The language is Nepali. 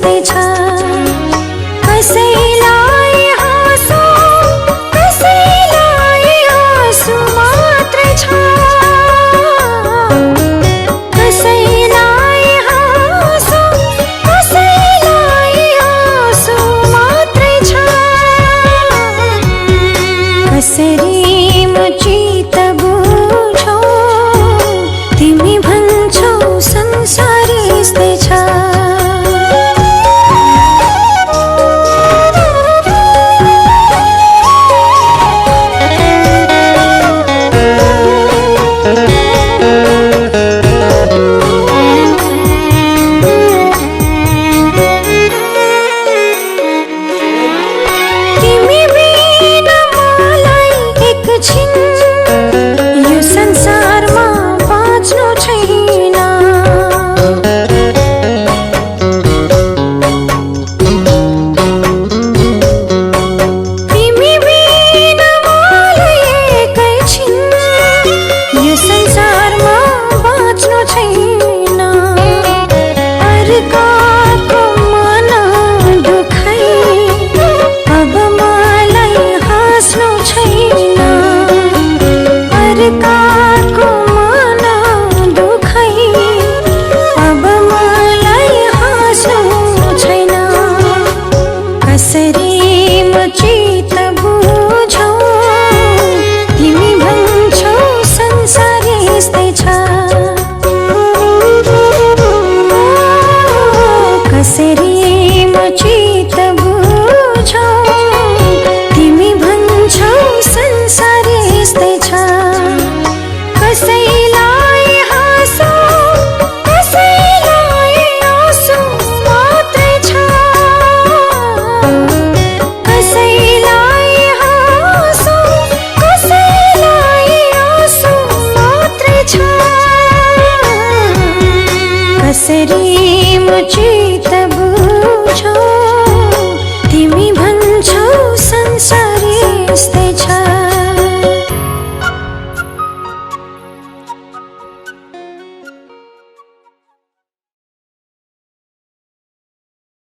यस्तै छ कसैलाई हाँसो कसैलाई आँसु मात्रै छ कसैलाई हाँसो कसैलाई आँसु मात्रै छ कसरी म चित्त बुझौ तिमी भन्छौ संसार यस्तै छ यो संसारमा बाँच्नु छैन तिमी बिना मलाई एकैछिन यो संसारमा बाँच्नु छैन अर्काको मन दुखाइ अब मलाई हाँस्नु छैन अर्काको मन दुखाइ अब मलाई हाँस्नु छैन कसरी म चित्त बुझौ तिमी भन्छौ संसार यस्तै छ कसरी